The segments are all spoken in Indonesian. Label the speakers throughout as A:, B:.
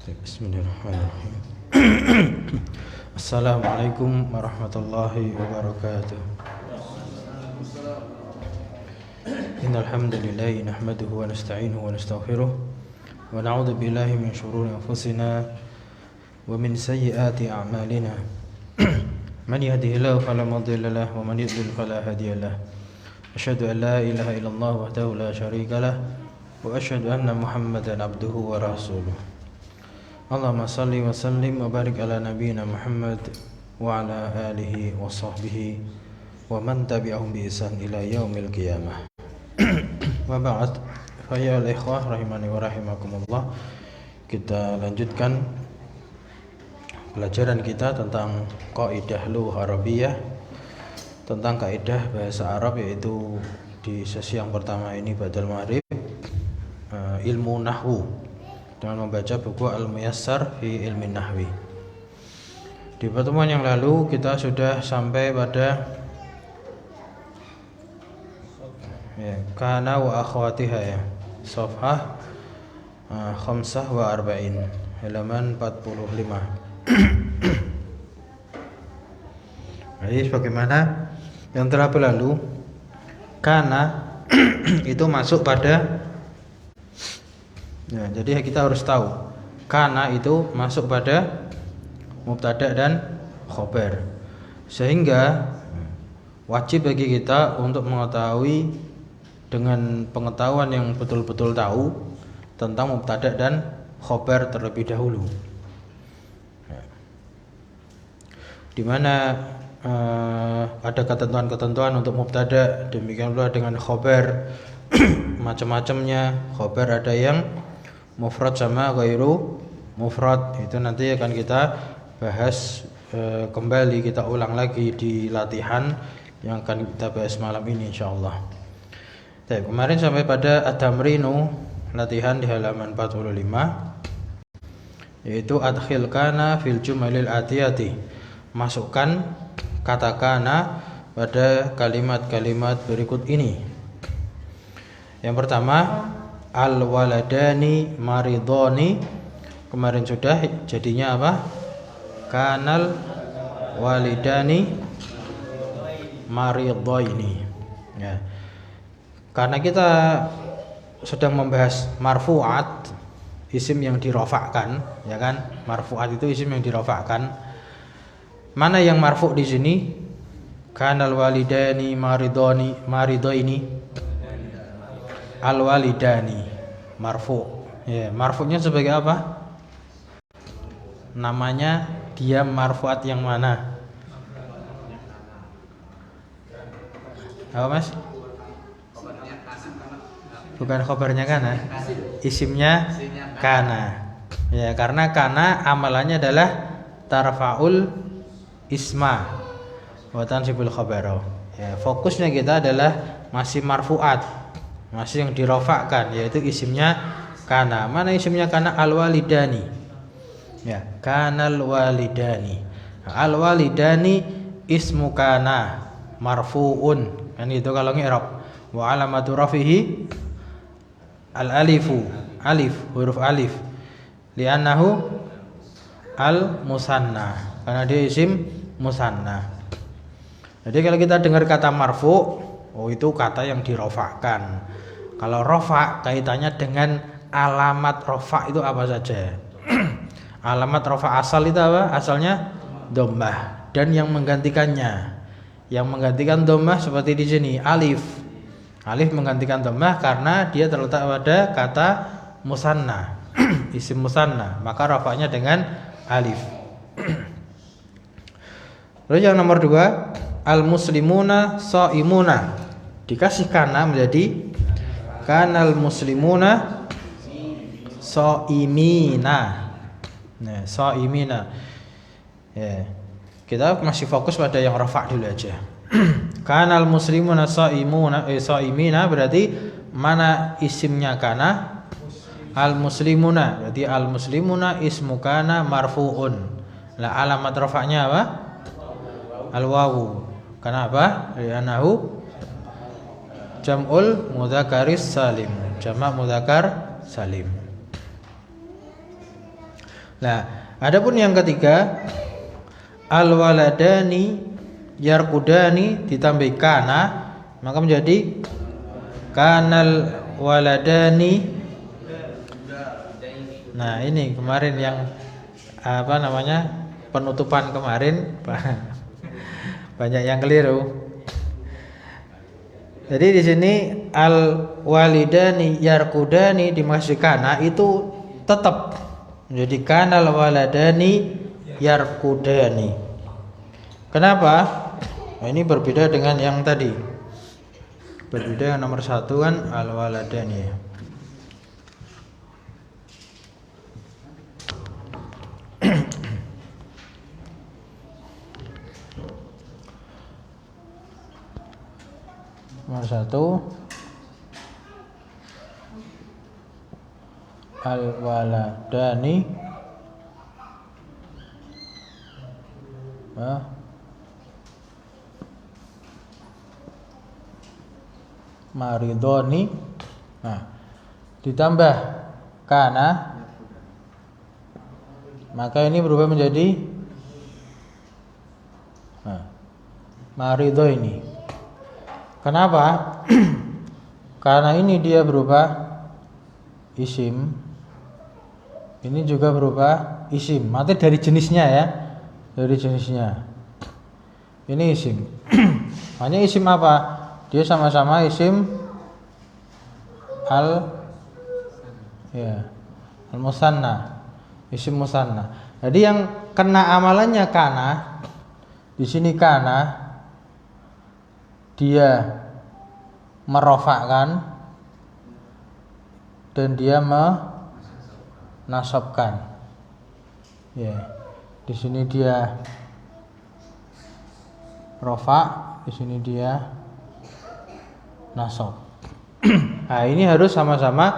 A: Bismillahirrahmanirrahim. Assalamualaikum warahmatullahi wabarakatuh. Innal hamdalillah nahmaduhu wa nasta'inuhu wa nastaghfiruh wa na'udzu billahi min shururi anfusina wa min sayyiati a'malina. Man yahdihillahu fala mudilla lahu wa man yudlil fala hadiya lahu. Asyhadu an la ilaha illallah wahdahu la syarika lahu wa asyhadu anna Muhammadan abduhu wa rasuluh. Allahumma salli wa sallim wa barik ala nabiyyina Muhammad wa ala alihi wa sahbihi wa man tabi'ahum bi ihsan ila yaumil qiyamah. Wa ba'd, fa ya al-ikhwah rahimani wa rahimakumullah. Kita lanjutkan pelajaran kita tentang kaidah lugha Arabiyah, tentang kaidah bahasa Arab, yaitu di sesi yang pertama ini badal ma'rif, ilmu nahwu, dengan membaca buku Al-Muyassar fi Ilmi Nahwi. Di pertemuan yang lalu kita sudah sampai pada kana wa akhwatiha, safhah khamsah wa arba'in, halaman 45. Jadi sebagaimana yang telah berlalu, kana itu masuk pada jadi kita harus tahu kana itu masuk pada mubtada dan khobar, sehingga wajib bagi kita untuk mengetahui dengan pengetahuan yang betul-betul tahu tentang mubtada dan khobar terlebih dahulu, di mana ada ketentuan-ketentuan untuk mubtada, demikian pula dengan khobar macam-macamnya. Khobar ada yang mufrad sama ghairu mufrad, itu nanti akan kita bahas kembali, kita ulang lagi di latihan yang akan kita bahas malam ini insyaallah. Kemarin sampai pada at-tamrinu, latihan di halaman 45, yaitu adkhil kana fil jumalil atiyati, masukkan kata kana pada kalimat-kalimat berikut ini. Yang pertama, al-waladani maridoni. Kemarin sudah, jadinya apa? Kanal walidani maridoini. Ya. Karena kita sedang membahas marfu'at, isim yang dirofakkan, ya kan? Marfu'at itu isim yang dirofakkan. Mana yang marfu' di sini? Kanal walidani maridoini. Al-walidani marfu'. Ya, marfu'nya sebagai apa? Namanya dia marfu'at yang mana? Apa Mas? Bukan khobarnya kana, isimnya kana. Ya, karena kana amalannya adalah tarfa'ul isma wa tansibul khabara. Ya, fokusnya kita adalah masih marfu'at, masih yang dirofakkan, yaitu isimnya kana. Mana isimnya kana? Al-walidani. Ya, kanal walidani. Al-walidani ismu kana marfu'un, kan itu kalau ngi'rab. Wa alamatu rafihi al-alifu, alif, huruf alif, li'annahu al-musanna, karena dia isim musanna. Jadi kalau kita dengar kata marfu', oh itu kata yang dirofakkan. Kalau rofa kaitannya dengan alamat rofa itu apa saja? Alamat rofa asal itu apa? Asalnya dhammah, dan yang menggantikannya, yang menggantikan dhammah seperti di sini alif. Alif menggantikan dhammah karena dia terletak pada kata musanna, isim musanna, maka rofanya dengan alif. Lalu yang nomor 2, al muslimuna shaimuna, dikasih kana menjadi kanal muslimuna shaimina. Nah, shaimina. Ya. Kita masih fokus pada yang rafa' dulu aja. Kanal muslimuna shaimina berarti mana isimnya kana? Al muslimuna. Berarti al muslimuna ismu kana marfu'un. Lah alamat rafa'nya apa? Al wawu. Kenapa? Li'annahu jam'ul mudzakaris salim, jamak mudzakar salim. Nah, adapun yang ketiga, al-waladani yarkudani ditambah kana, maka menjadi kanal waladani. Nah, ini kemarin yang penutupan kemarin banyak yang keliru. Jadi di sini al walidani yarkudani dimaksud kana itu tetap menjadi kanal waladani yarkudani. Kenapa? Nah, ini berbeda dengan yang tadi. Berbeda yang nomor 1 kan al waladani. Nomor 1 al waladani maridoni. Nah, ditambah kana, maka ini berubah menjadi marido ini. Kenapa? Karena ini dia berubah isim, ini juga berubah isim. Mati dari jenisnya ya, dari jenisnya. Ini isim. Hanya isim apa? Dia sama-sama isim al-musanna, isim musanna. Jadi yang kena amalannya kana, di sini kana dia merofakkan dan dia menasabkan. Ya, di sini dia rofa, di sini dia nasab. Nah, ini harus sama-sama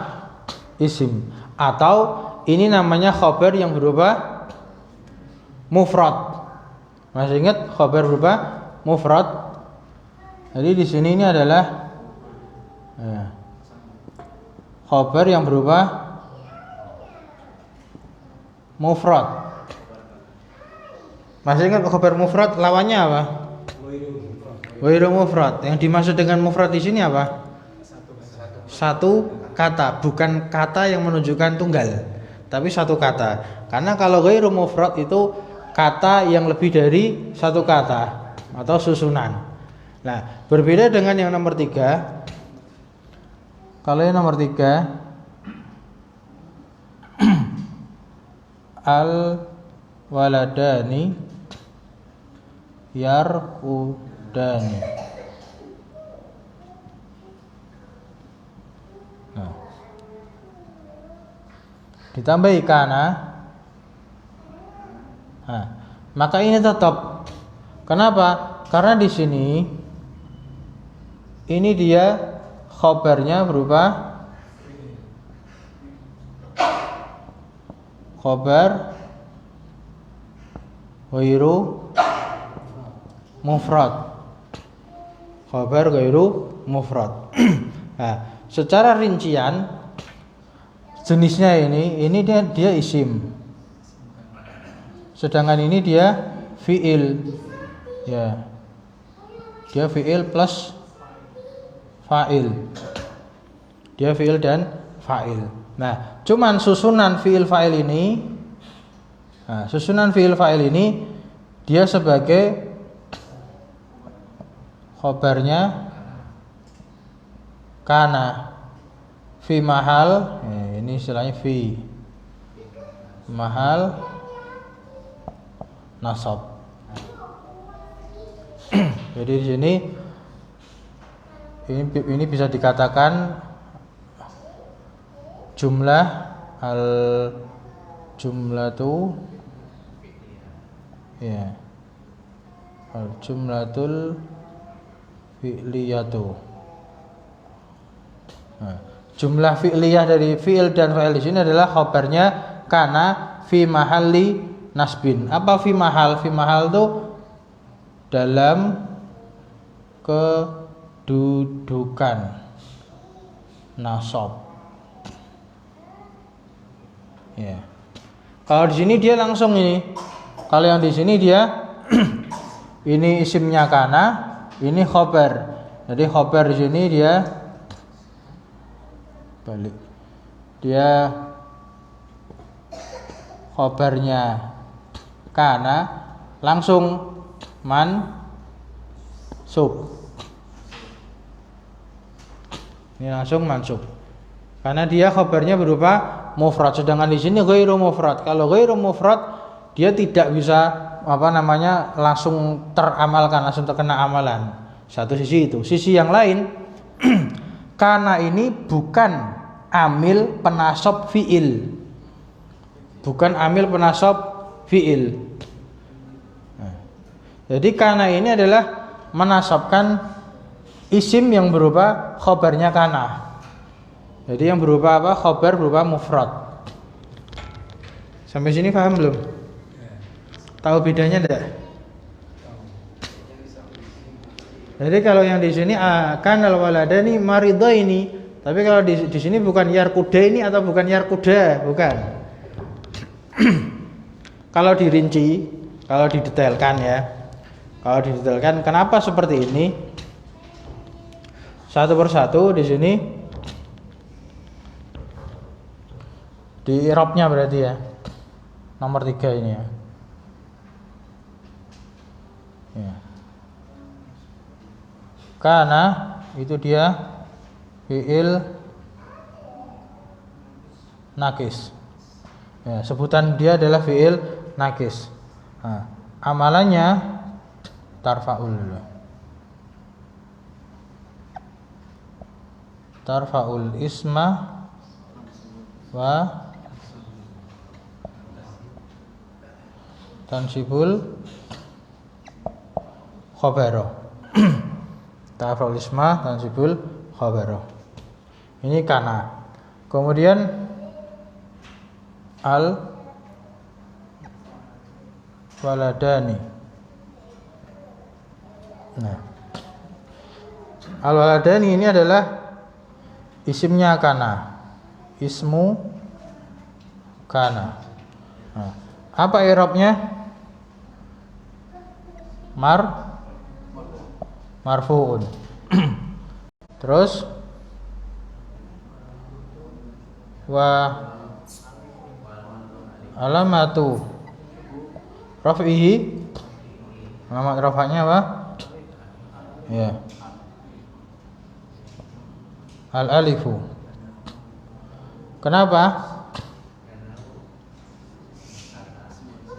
A: isim, atau ini namanya khobar yang berubah mufrad. Masih ingat khobar berubah mufrad? Jadi di sini ini adalah khobar yang berubah mufrad. Masih ingat khobar mufrad lawannya apa? Ghairu mufrad. Yang dimaksud dengan mufrad di sini apa? Satu kata, bukan kata yang menunjukkan tunggal, tapi satu kata. Karena kalau ghairu mufrad itu kata yang lebih dari satu kata atau susunan. Nah, berbeda dengan yang nomor 3. Kalau yang nomor 3 al waladani yarkudani. Nah, ditambah kana. Nah, maka ini tetap. Kenapa? Karena di sini ini dia khobarnya berubah khobar ghairu mufrad. Khobar ghairu mufrad. Nah, secara rincian jenisnya ini dia isim. Sedangkan ini dia fiil. Ya. Dia fiil plus fa'il. Dia fiil dan fa'il. Nah, cuman susunan fiil fa'il ini, dia sebagai khobarnya kana fi mahal, ini istilahnya fi mahal nasab. Jadi di sini ini bisa dikatakan jumlah al jumlatu al jumlatul fi'liyatu. Nah, jumlah fi'liyah dari fi'il dan fa'il di sini adalah khabarnya kana fi mahalli nasbin. Apa fi mahal? Fi mahal itu dalam kedudukan nasab. Ya. Kalau di sini dia langsung ini. Kalau yang di sini dia ini isimnya kana, ini khobar. Jadi khobar di sini dia balik. Dia khobarnya kana langsung mansub. Ini langsung mansub. Karena dia khobarnya berupa mufrad, sedangkan di sini ghairu mufrad. Kalau ghairu mufrad dia tidak bisa langsung teramalkan, langsung terkena amalan. Satu sisi itu. Sisi yang lain, kana ini bukan amil penasab fiil. Bukan amil penasab fiil. Nah, jadi kana ini adalah menasabkan isim yang berupa khobarnya kana. Jadi yang berupa apa? Khobar berupa mufrad. Sampai sini paham belum? Tahu bedanya enggak? Jadi kalau yang di sini kanal waladani maridaini, tapi kalau di sini bukan yarkudaini atau bukan yarkuda, bukan. Kalau dirinci, kalau didetailkan ya. Kalau didetailkan kenapa seperti ini? Satu persatu di sini di i'rabnya berarti ya. Nomor 3 ini ya. Ya. Karena itu dia fi'il nakis. Ya, sebutan dia adalah fi'il nakis. Nah, amalannya tarfa'ul isma wa tansibul khabaro. Tarfa'ul isma tansibul khabaro. Ini kana. Kemudian al waladani. Nah, al waladani ini adalah isimnya kana. Ismu kana. Nah, apa i'rabnya? Marfu'un. Terus wa alamatu raf'ihi, alamat rafa'nya apa? Ya, al alifu. Kenapa?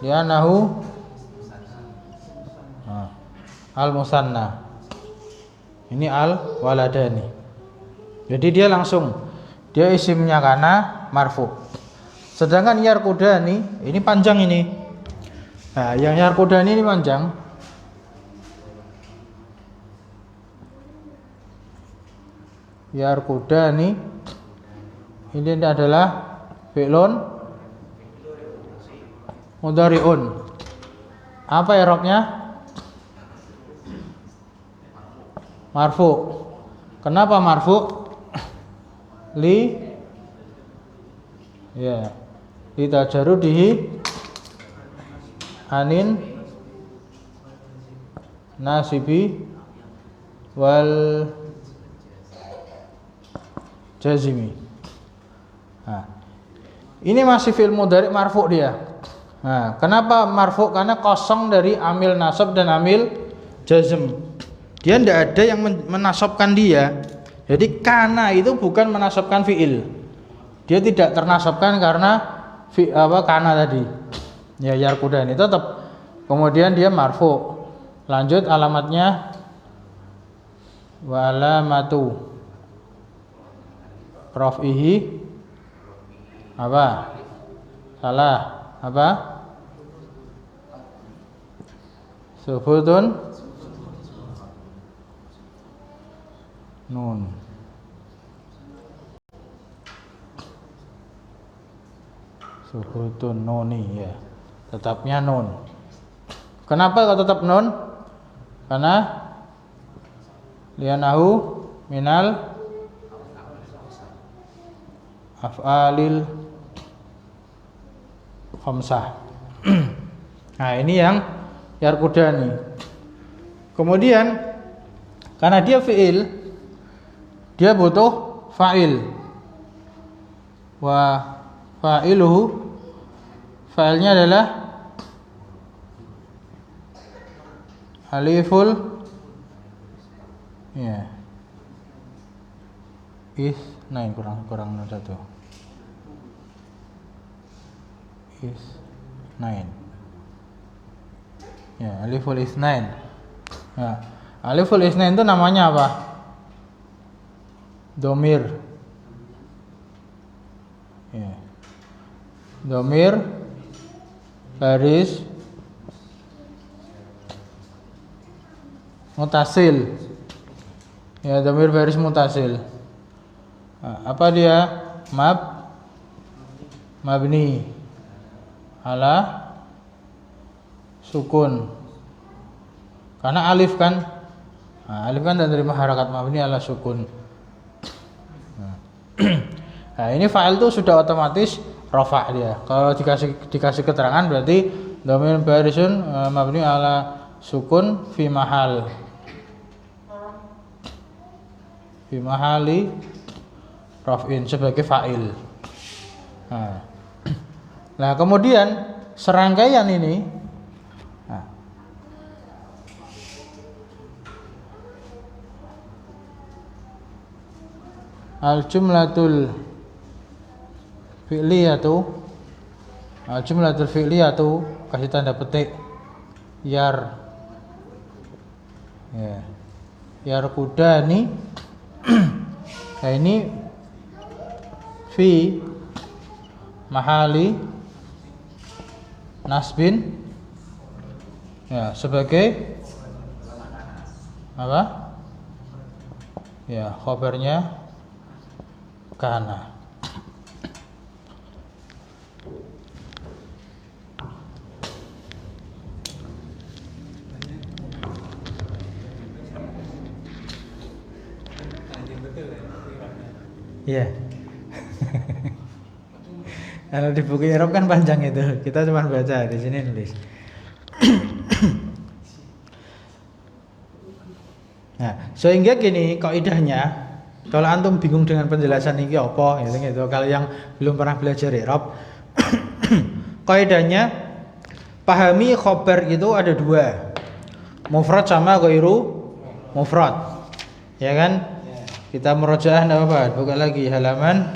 A: Li'annahu al musanna. Ini al waladani. Jadi dia langsung, dia isimnya kana marfu. Sedangkan yarkudani ini panjang ini. Nah, yang yarkudani ini panjang. Yarkudani ini adalah fi'lun mudhari'un. Apa i'rabnya? Marfu. Kenapa marfu? Litajarudihi anin nasibi wal jazimi. Nah, ini masih fi'il mudhari' marfu dia. Nah, kenapa marfu? Karena kosong dari amil nasab dan amil jazm. Dia tidak ada yang menasabkan dia. Jadi kana itu bukan menasabkan fi'il. Dia tidak ternasabkan karena kana tadi. Ya yarkudani tetap. Kemudian dia marfu. Lanjut alamatnya wa alamatu raf'ihi apa? Salah apa? Subutun nun. Subutun nuni ya. Tetapnya nun. Kenapa kok tetap nun? Karena lianahu minal af'alil
B: khamsah. Nah, ini yang yarkudani. Kemudian karena dia fi'il, dia butuh fa'il. Wa fa'iluhu, fa'ilnya adalah aliful ya. Isnain kurang satu. Isnain. Ya, aliful isnain. Nah, aliful isnain itu namanya apa? Domir. Ya. Domir baris mutasil. Ya, domir baris mutasil. Nah, apa dia? Mabni ala sukun. Karena alif kan, alif kan dan terima harakat mabni ala sukun. Nah, ini fa'il itu sudah otomatis rafa' dia. Kalau dikasih keterangan berarti dhamir barisun mabni ala sukun fi mahali raf'in sebagai fa'il. Nah, kemudian serangkaian ini al-jumlatul fi'liyatu kasih tanda petik yar ya, yarkudani. Nah, ini fi mahali nasbin ya, sebagai apa ya, khabarnya kana. Iya. Kalau di buku Arab kan panjang itu. Kita cuma baca, di sini nulis. Nah, sehingga gini kaidahnya. Kalau antum bingung dengan penjelasan ini apa gitu. Kalau yang belum pernah belajar Arab, kaidahnya pahami khobar itu ada dua, mufrad sama ghairu mufrad, ya kan? Kita merojaah apa? Buka lagi halaman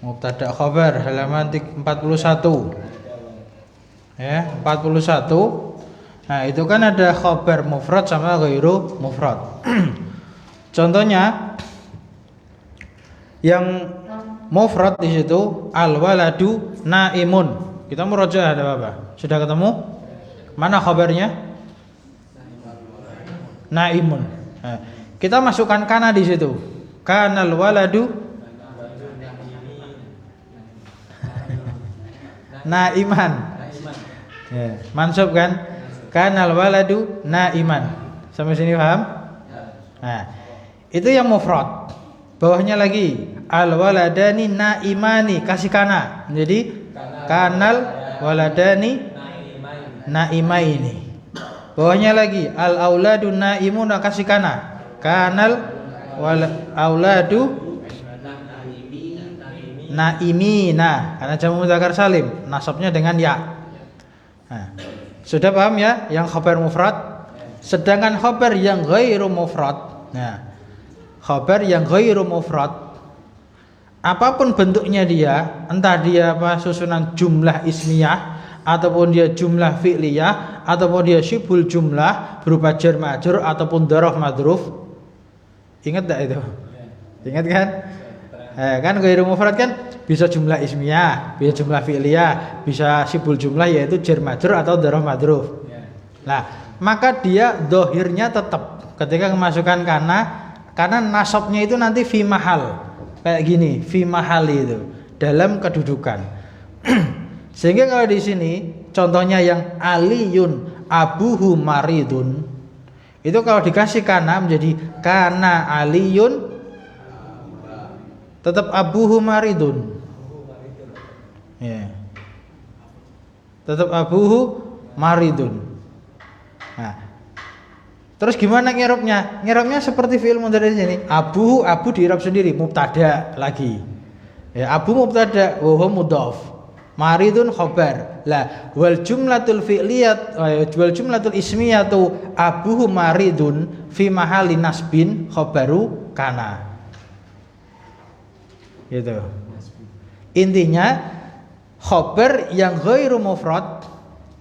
B: mubtada khabar halaman 41. Ya, 41. Nah, itu kan ada khabar mufrad sama ghairu mufrad. Contohnya yang mufrad di situ al-waladu naimun. Kita murojaah ada apa? Sudah ketemu? Mana khabarnya? Naimun. Nah, kita masukkan kana di situ. Kanal waladu naiman. Ya, mansub kan? Kanal waladu naiman. Sampai sini paham? Nah, itu yang mufrad. Bawahnya lagi al waladani naimani, kasih kana. Jadi kanal waladani naimaini. Bawahnya lagi al auladu naimuna, kasih kana. Kanal auladu naimina, karena jamu mudzakkar salim, nasabnya dengan ya. Nah, sudah paham ya yang khabar mufrad? Sedangkan khabar yang ghairu mufrad. Nah, khabar yang ghairu mufrad apapun bentuknya dia, entah dia apa susunan jumlah ismiyah ataupun dia jumlah fi'liyah ataupun dia syibhul jumlah berupa jar majrur ataupun dzaraf madruf. Ingat enggak itu? Ingat kan? Kan ghairu mufrad kan bisa jumlah ismiyah, bisa jumlah fi'liyah, bisa syibhul jumlah yaitu jar majrur atau dzaraf madruf. Nah, maka dia dohirnya tetap ketika memasukkan kana, karena nasabnya itu nanti fi mahal. Kayak gini, fi mahali itu dalam kedudukan. Sehingga kalau di sini contohnya yang aliyun abuhu maridun, itu kalau dikasih kana menjadi kana aliyun tetap abuhu maridun. Ya. Tetap abuhu maridun. Nah, terus gimana ngirabnya? Ngirabnya seperti fi'il mudhari di sini. Abu diirab sendiri, mubtada lagi. Ya, abu mubtada wa huwa mudhaf. Maridun khabar. Lah, wal jumlatul fi'liyat wal jumlatul ismiyatu abuhu maridun fi mahalli nasbin khabaru kana. Gitu. Intinya khabar yang ghairu mufrad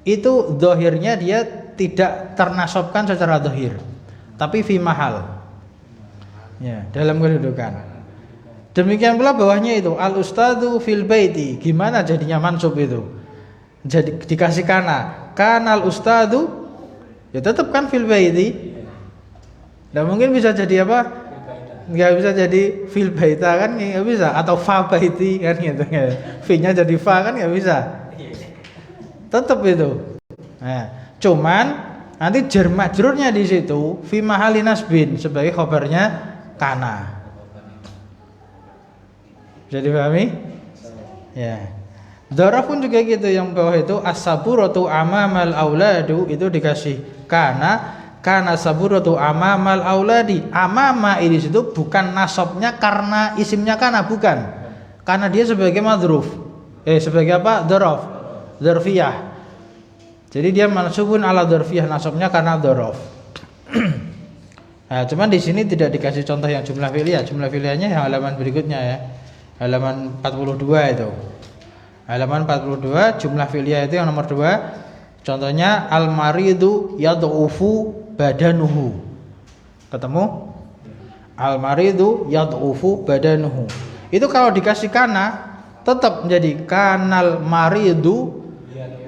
B: itu zahirnya dia tidak ternasabkan secara zahir, tapi fi mahal. Ya, dalam kedudukan. Demikian pula bawahnya itu al ustadu fil baiti. Gimana jadinya mansub itu? Jadi dikasih kana. Kanal ustadu ya tetap kan fil baiti. Nah, mungkin bisa jadi apa? Enggak bisa jadi fil baita kan enggak bisa, atau fa baiti kan gitu ya. Fi-nya jadi fa kan enggak bisa. Tetap itu. Nah, cuman nanti jar majrurnya di situ fi mahali nasbin sebagai khabarnya kana. Bisa dipahami? Ya. Dzaraf pun juga gitu, yang bawah itu as-saburatu amamal auladu itu dikasih kana saburatu amamal auladi. Amama ini situ bukan nasabnya karena isimnya kana, bukan. Karena dia sebagai madruf. Sebagai apa? Dzaraf. Dzarfiyah. Jadi dia mansubun ala dzarfiyah, nasabnya karena dzaraf. Nah, cuman di sini tidak dikasih contoh yang jumlah fi'liyah. Jumlah fi'liyahnya yang halaman berikutnya ya. Halaman 42 itu. Halaman 42 jumlah fi'liyah itu yang nomor 2. Contohnya al-maridu yad'ufu badanuhu. Ketemu? Al-maridu yad'ufu badanuhu. Itu kalau dikasih kana tetap menjadi kanal maridu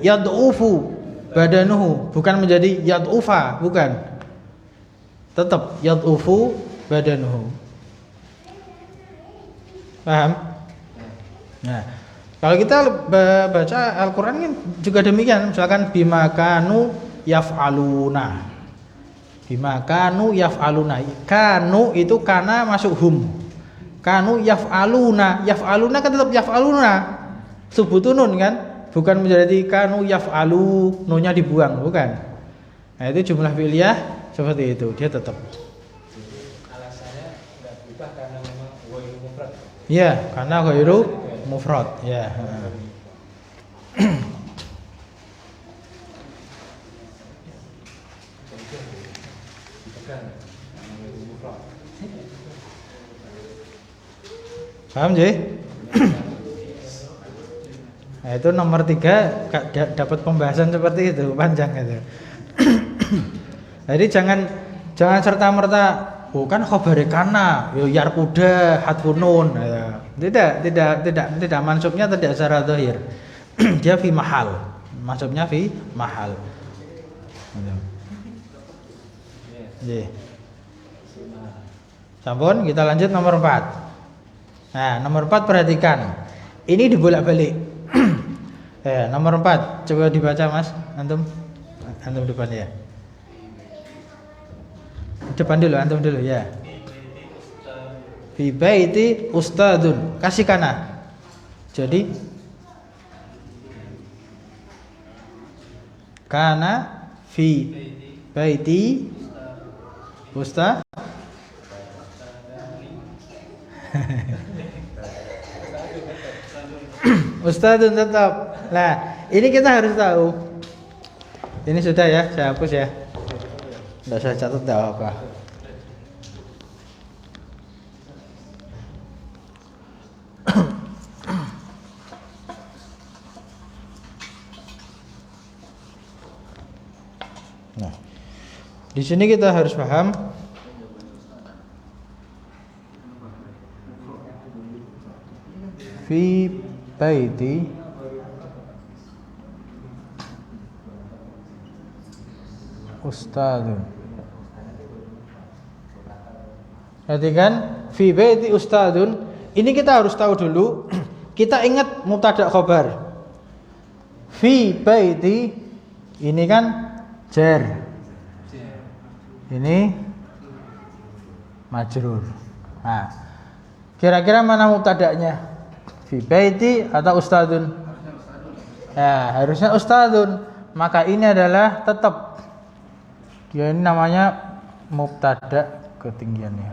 B: yad'ufu badanuhu, bukan menjadi yad'ufa, bukan. Tetap yad'ufu badanuhu. Paham? Nah, kalau kita baca Al-Qur'an kan juga demikian, misalkan bima kanu yaf'aluna. Bima kanu yaf'aluna. Kanu itu kana masuk hum. Kanu yaf'aluna. Yaf'aluna kan tetap yaf'aluna. Subutunun kan? Bukan menjadi kanu yaf'alu, nunnya dibuang, bukan. Nah, itu jumlah fi'liyah seperti itu, dia tetap.
C: Alasannya enggak berubah karena memang ghairu mufrad.
B: Ya, karena ghairu mufrad, ya. Paham, Ji? Nah, itu nomor 3 dapat pembahasan seperti itu, panjang itu. Jadi jangan serta-merta bukan khabari kana, yo yarkuda hatfunun. Tidak mansubnya tidak secara zahir. Dia fi mahal. Mansubnya fi mahal. Nggih. Sampun, kita lanjut nomor 4. Nah, nomor 4 perhatikan. Ini dibolak-balik. Nomor 4 coba dibaca Mas, antum depan ya. Depan dulu, antum dulu ya. Fi baiti ustadun, kasih kana. Jadi kana fi baiti ustad. Ustadun tetap. Nah, ini kita harus tahu. Ini sudah ya, saya hapus ya. Enggak saya catat enggak apa. Nah, di sini kita harus paham fi baiti ustadun. Perhatikan fi baiti ustadun. Ini kita harus tahu dulu. Kita ingat mubtada khabar. Fi baiti ini kan jar. Ini majrur. Nah, kira-kira mana mubtada'nya? Fi baiti atau ustadun? Ya, harusnya ustadzun. Maka ini adalah tetap dia ini namanya mubtada ketinggiannya.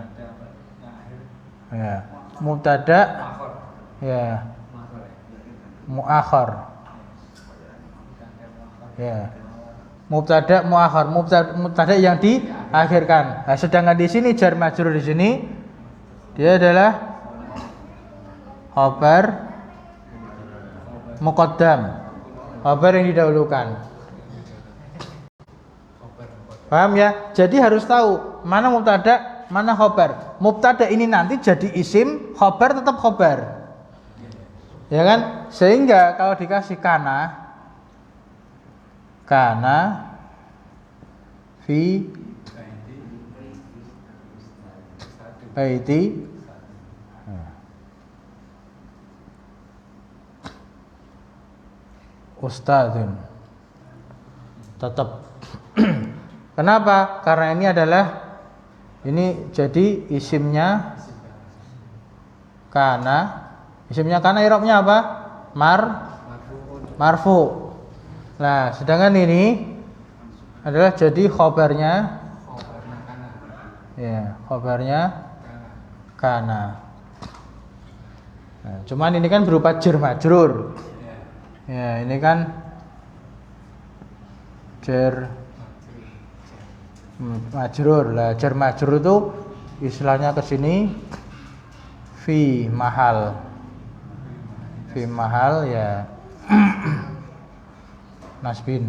B: Ya, mubtada ya muakhar. Ya. Mubtada muakhar, mubtada yang diakhirkan. Nah, sedangkan di sini jar majrur di sini dia adalah khabar muqaddam. Khabar yang didahulukan. Paham ya? Jadi harus tahu mana mubtada, mana khabar. Mubtada ini nanti jadi isim, khabar tetap khabar. Ya kan? Sehingga kalau dikasih kana fi baiti ustadzun tetap. Kenapa? Karena ini jadi isimnya kana. Isimnya kana i'rabnya apa? Marfu. Nah, sedangkan ini adalah jadi khobarnya. Ya, khobarnya kana. Nah, cuman ini kan berupa jar majrur. Ya, ini kan jar majrur. Lah, jar majrur itu istilahnya ke sini fi mahal. Fi mahal ya nasbin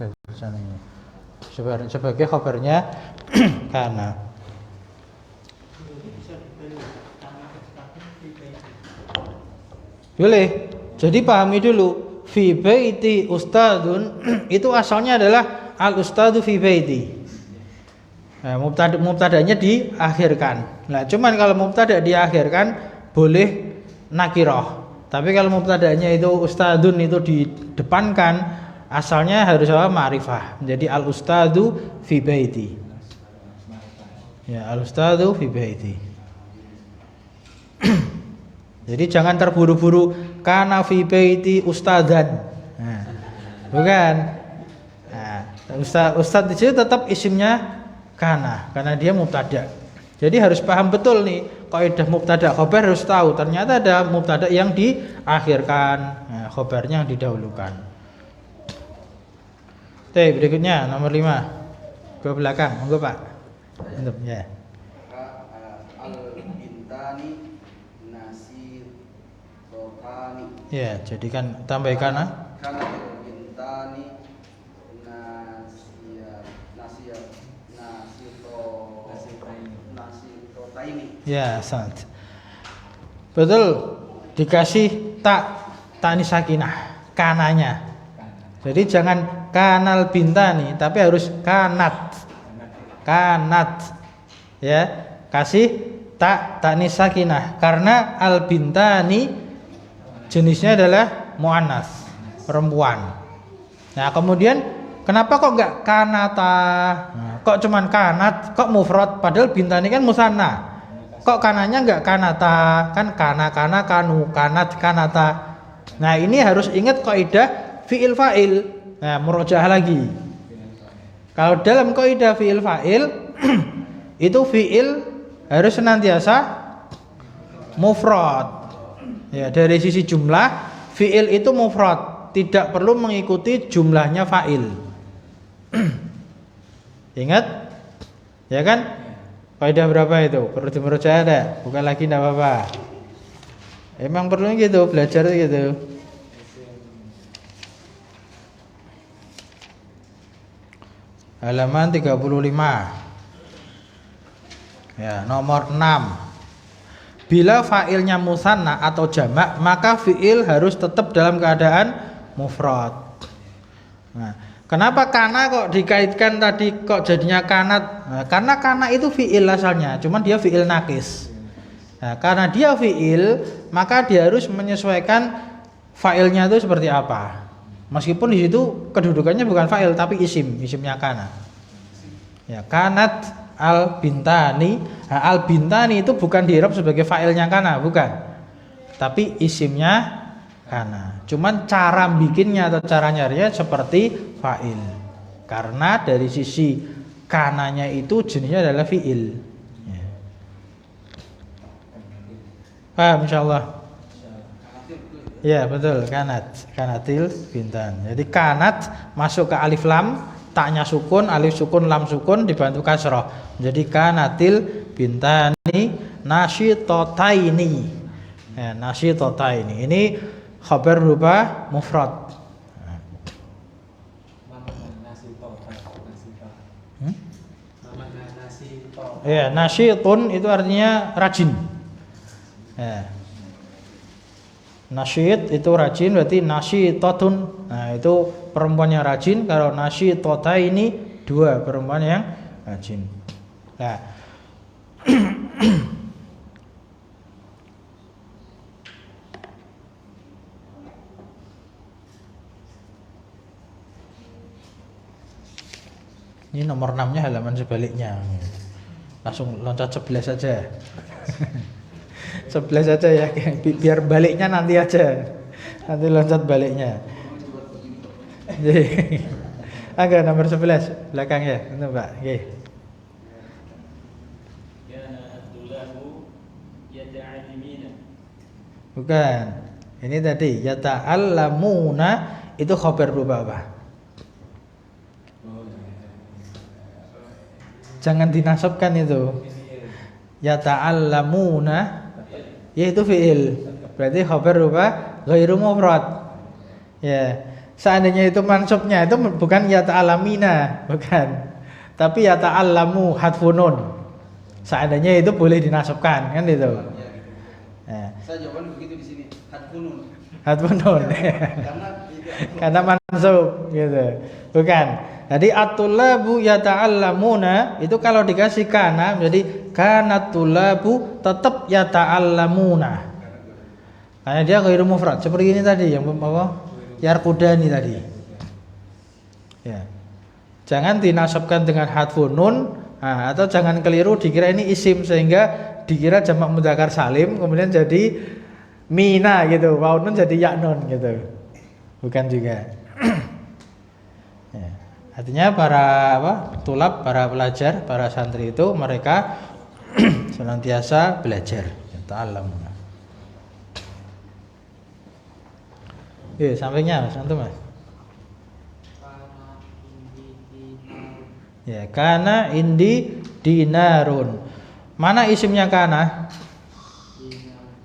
B: dan sana ini sebagai khabarnya kana. Boleh. Jadi pahami dulu fi baiti ustadzun itu asalnya adalah al ustadzu fi baiti. Nah, mubtadanya diakhirkan. Nah, cuman kalau mubtada diakhirkan boleh nakirah. Tapi kalau mubtadanya itu ustadzun itu didepankan, asalnya harus apa? Ma'rifah. Jadi al ustadzu fi baiti. Ya, al ustadzu fi baiti. Jadi jangan terburu-buru kana fi baiti ustadzan. Nah, bukan. Nah, ustadz di sini tetap isimnya kana karena dia mubtada. Jadi harus paham betul nih kaidah mubtada khabar, harus tahu ternyata ada mubtada yang diakhirkan, nah, khabarnya yang didahulukan. Oke, berikutnya nomor 5 ke belakang, monggo Pak. Untuk ya.
D: Al-bintani nasirotani.
B: Ya, jadikan tambahkan
D: Kana al-bintani nasirotani.
B: Ya, sant. Betul. Dikasih tak sakinah kananya. Jadi jangan kanal bintani, tapi harus kanat. Ya, kasih tak sakinah karena al bintani jenisnya adalah muannas, perempuan. Nah, kemudian kenapa kok enggak kanata? Nah, kok cuman kanat, kok mufrad padahal bintani kan musanna. Kok kananya enggak kanata? Kan kana, kanu, kanat, kanata. Nah, ini harus ingat kaidah fi'il fa'il. Nah, murojaah lagi. Kalau dalam kaidah fi'il fa'il itu fi'il harus senantiasa mufrad. Ya, dari sisi jumlah fi'il itu mufrad, tidak perlu mengikuti jumlahnya fa'il. Ingat? Ya kan? Kaidah berapa itu? Perlu dimurojaah ada? Bukan lagi enggak apa-apa. Emang perlu gitu, belajar gitu. Halaman 35. Ya, nomor 6. Bila fa'ilnya musanna atau jamak, maka fi'il harus tetap dalam keadaan mufrad. Nah, kenapa kana kok dikaitkan tadi kok jadinya kanat? Nah, karena kana itu fi'il asalnya, cuman dia fi'il nakis. Nah, karena dia fi'il, maka dia harus menyesuaikan fa'ilnya itu seperti apa. Meskipun di situ kedudukannya bukan fa'il tapi isimnya kana. Ya, kanat al bintani. Nah, al bintani itu bukan diirab sebagai fa'ilnya kana, bukan. Tapi isimnya kana. Cuman cara bikinnya atau cara nyarinya seperti fa'il. Karena dari sisi kananya itu jenisnya adalah fi'il. Ya. Paham insyaallah? Ya betul, kanat, kanatil bintan. Jadi kanat masuk ke alif lam, taknya sukun, alif sukun, lam sukun dibantu kasroh. Jadi kanatil bintani nasyitotaini. Ya, nasyitotaini. Ini khabar berupa mufrad. Ya, nasyitun itu artinya rajin. Ya. Nasyid itu rajin, berarti nasyitotun. Nah, itu perempuan yang rajin. Kalau nasyitota ini dua perempuan yang rajin. Nah. Ini nomor 6-nya halaman sebaliknya. Langsung loncat 11 saja. 11 saja ya, biar baliknya nanti aja. Nanti loncat baliknya. Jadi agak nomor 11 belakang ya, itu Pak. Nggih. Bukan. Ini tadi yata'allamuna itu khabar berupa apa? Jangan dinasabkan itu. Yata'allamuna yaitu fi'il. Berarti khabar berupa ghairu mufrad. Ya. Seandainya itu mansubnya itu bukan yata'allamina, bukan. Tapi yata'allamu hadfun nun. Seandainya itu boleh dinasabkan, kan itu. Ya.
D: Saya jawaban begitu di sini. Hadfunun.
B: Hadfunun. Karena mansub gitu. Bukan. Jadi at-tullabu yata'allamuna itu kalau dikasih kana menjadi kanat-tullabu tetap yata'allamuna. Karena dia ghairu mufrad seperti ini tadi yang apa? Yarkudani tadi. Ya. Jangan dinasabkan dengan hadfun nun, atau jangan keliru dikira ini isim sehingga dikira jamak mudzakkar salim kemudian jadi mina gitu. Waw nun jadi ya nun gitu. Bukan juga. Ya. Artinya para tulab, para pelajar, para santri itu mereka senantiasa belajar. Ta'allamuna. Sampingnya Mas, antum Mas. Ya, kana indi dinarun. Mana isimnya kana?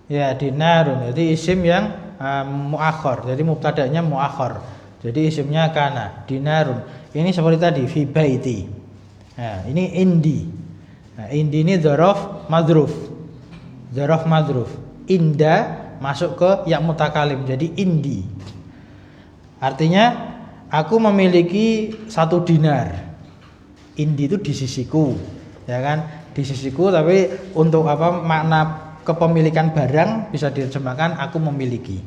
B: Ya, dinarun. Jadi isim yang muakhar. Jadi mubtada'nya muakhar. Jadi isimnya kana, dinarun. Ini seperti tadi fi baiti. Nah, ini indi. Nah, indi ini dzaraf madruf. Dzaraf madruf. Inda masuk ke ya mutakalim. Jadi indi. Artinya aku memiliki 1 dinar. Indi itu di sisiku, ya kan? Di sisiku, tapi untuk apa makna kepemilikan barang bisa diterjemahkan aku memiliki.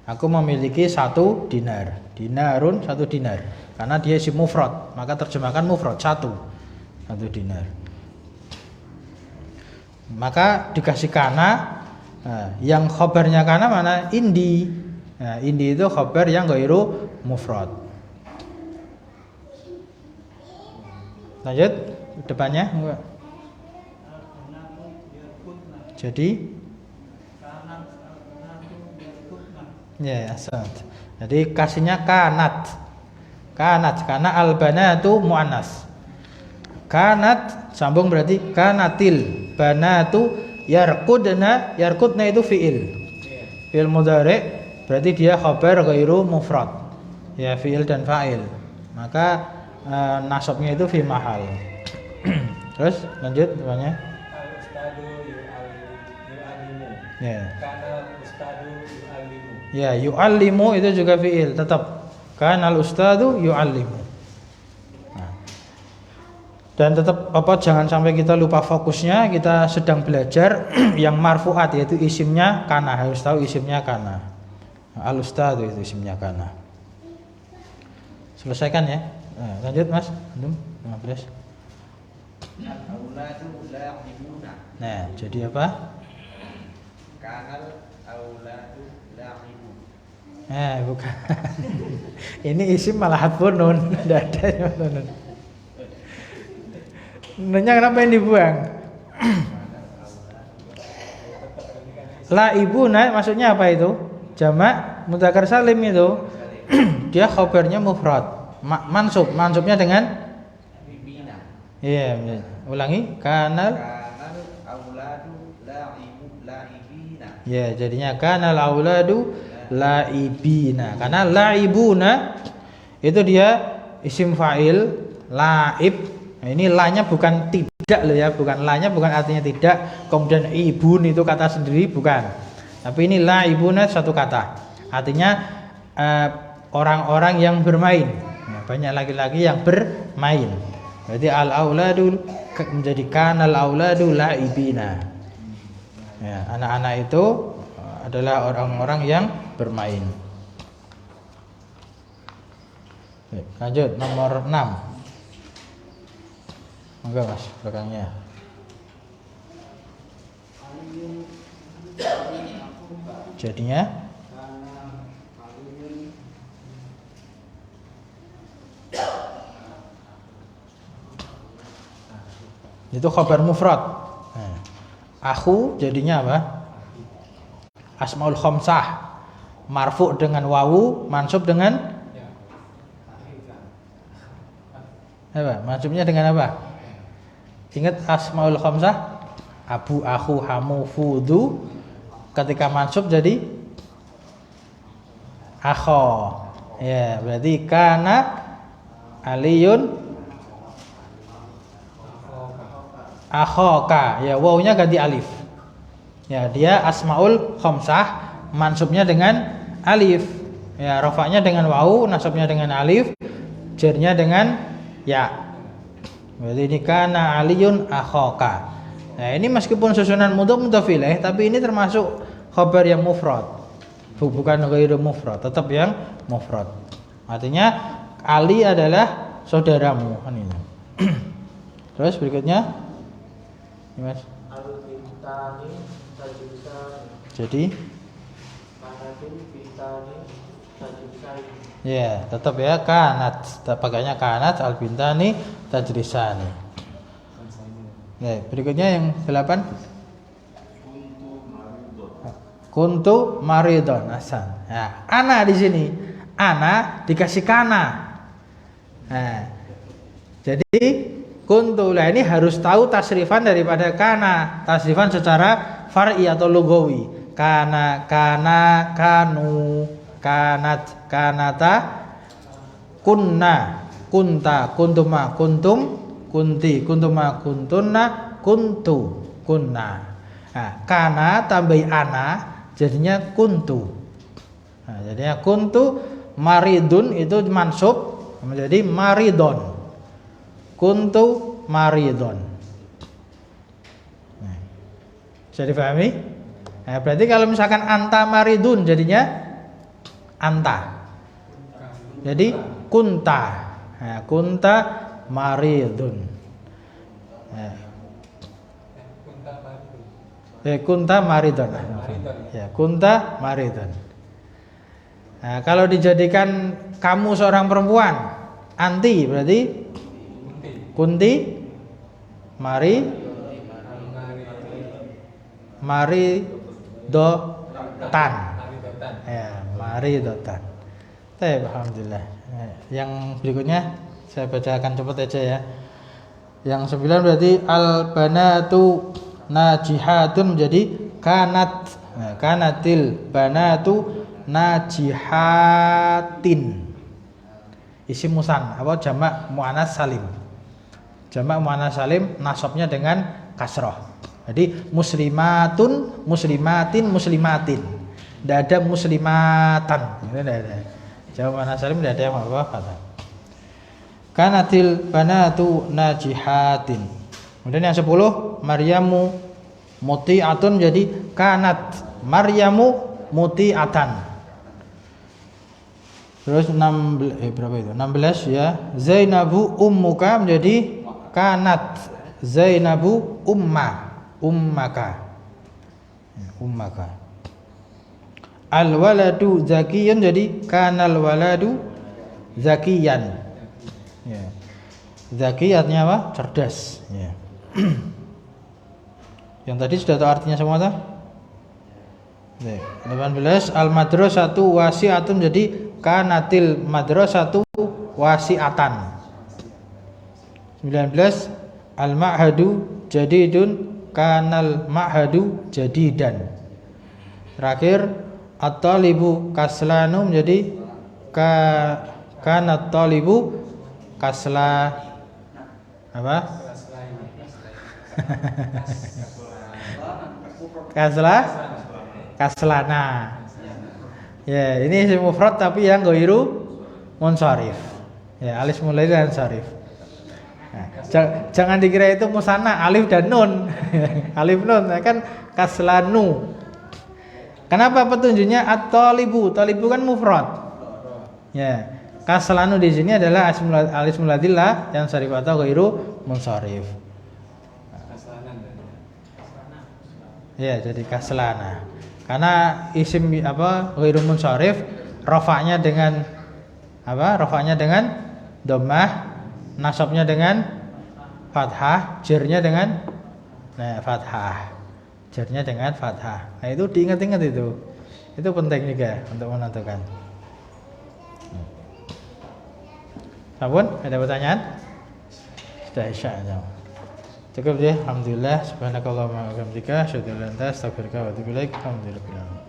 B: Aku memiliki 1 dinar. Dinarun 1 dinar. Karena dia isim mufrad, maka terjemahkan mufrad 1 dinar. Maka dikasih kana. Nah, yang khabarnya kana mana? Indi. Nah, indi itu khabar yang ghairu mufrad. Lanjut depannya. Jadi ya, jadi kasihnya kanat. Kanat karena albanatu muannas. Kanat sambung berarti kanatil. Banatu yarqudna. Yarqudna itu fi'il. Fi'il mudhari' berarti dia khabar ghairu mufrad. Ya, fi'il dan fa'il. Maka nasabnya itu fi mahal. Terus lanjut depannya.
C: Al-ustadu yu'allimu.
B: Ya.
C: Kana ustadu yu'allimu.
B: Ya, yu'allimu itu juga fi'il tetap. Kana al-ustadu yu'allimu. Nah. Dan tetap jangan sampai kita lupa fokusnya, kita sedang belajar yang marfu'at yaitu isimnya kana, harus tahu isimnya kana. Al-ustadu itu isimnya kana. Selesaikan ya. Nah, lanjut Mas. Antum 15.
D: Al-auladu la'ibuna.
B: Nah, jadi apa?
D: Kanal auladu la'ibu.
B: Bukan. Ini isim malah hadfun nun, tidak ada yang nun. Nunnya kenapa yang dibuang? Laibuna maksudnya apa itu? Jamak mudzakkar salim itu. Dia khabarnya mufrad. Mansubnya dengan
D: Bina.
B: iya, ulangi. Kanal
D: Auladu laibina.
B: ya, jadinya kanal auladu laibina. Karena laibuna itu dia isim fa'il laib. Nah, ini lanya bukan tidak loh ya, bukan lanya bukan artinya tidak. Kemudian ibun itu kata sendiri bukan. Tapi ini laibuna satu kata. Artinya orang-orang yang bermain. Ya, banyak laki-laki yang bermain. Berarti al-auladu menjadi kanal auladu laibina. Ya, anak-anak itu adalah orang-orang yang bermain. Lanjut nomor 6. Enggak Mas, belakangnya. Jadinya itu khabar mufrad. Akhu jadinya apa? Asmaul khamsah. Marfu dengan wawu, mansub dengan apa? Mansubnya dengan apa? Ingat asmaul khamsah? Abu, akhu, hamu, fudu. Ketika mansub jadi akho. Ya, berarti kana aliyun akhoka. Ya, wawunya ganti alif. Ya, dia asmaul khamsah, mansubnya dengan alif. Ya, rafa'nya dengan wawu, nasabnya dengan alif, jarnya dengan ya. Berarti ini kana aliyun akhoka. Nah, ini meskipun susunan mudhaf mudhaf ilaih, tapi ini termasuk khabar yang mufrad. Bukan ghairu mufrad, tetap yang mufrad. Artinya Ali adalah saudaramu kan ini. Terus berikutnya ini Mas. Jadi ya, tetap ya kanat. Pakainya kanat albintani tajrisani. Ya, berikutnya yang 8. Kuntu maridon asan. Nah, ana di sini. Ana dikasih kana. Nah, jadi kuntu lah ini harus tahu tasrifan daripada kana. Tasrifan secara far'i atau lugawi. Kana, kanu, kanat, kanata, kunna, kunta, kuntuma, kuntum, kunti, kuntuma, kuntunna, kuntu, kunna. Nah, kana tambahi ana jadinya kuntu. Nah, jadinya kuntu maridun itu mansub menjadi maridon. Kuntu maridon. Nah, bisa dipahami? Nah, berarti kalau misalkan anta maridun jadinya anta. Jadi kunta. Nah, kunta maridun. Nah. Kunta maridun. Ya, kunta maridun. Nah, kalau dijadikan kamu seorang perempuan, anti berarti kunti maridotan. Ya, maridotan. Alhamdulillah. Yang berikutnya saya bacakan cepat aja ya. Yang 9 berarti al-banatu najihatun menjadi kanat. Nah, kanatil banatu najihatin. Isim musan apa jamak muannas salim. Jamak muannas salim nasabnya dengan kasroh. Jadi muslimatun, muslimatin, muslimatin. Tidak ada muslimatan. Tidak ada. Jamak muannas salim tidak ada yang apa-apa. Kanatil banatu najihatin. Kemudian yang 10 Maryamu muti'atun jadi kanat Maryamu muti'atan. Terus 16 berapa itu? 16 ya. Zainabu ummuka menjadi kanat Zainabu ummaka. Ummaka. al waladu zakiyun jadi kanal waladu zakiyan. Ya. Zaki artinya apa? Cerdas. Ya. Yang tadi sudah tahu artinya semua tak? 18 al madrasatu wasi'atun jadi kanatil madrasatu wasi'atan. 19 al ma'hadu jadidun kanal ma'hadu jadidan. Terakhir at-talibu kaslanu menjadi kanat talibu kasla apa? Kaslana. Ya, ini isim mufrad tapi yang ghairu munsharif. Ya, alif mulai dan sarif. Nah, jangan dikira itu musanna alif dan nun. Alif nun kan kaslanu. Kenapa petunjuknya at-talibu? Talibu kan mufrad. Ya, kaslanu di sini adalah alif muladillah yang sarif atau ghairu munsharif. Ya, jadi kaslana. Karena isim apa ghairu munsharif rafa'nya dengan apa? Rafa'nya dengan dhammah, nasabnya dengan fathah, jarnya dengan fathah. Jarnya dengan fathah. Nah, itu diingat-ingat itu. Itu penting juga untuk menentukan. Sampun, ada pertanyaan? Sudah isya ya. Cukup ya, alhamdulillah. Subhanakallahumma wa bihamdika, asyhadu an la ilaha illa anta, astaghfiruka wa atubu ilaik. Alhamdulillah.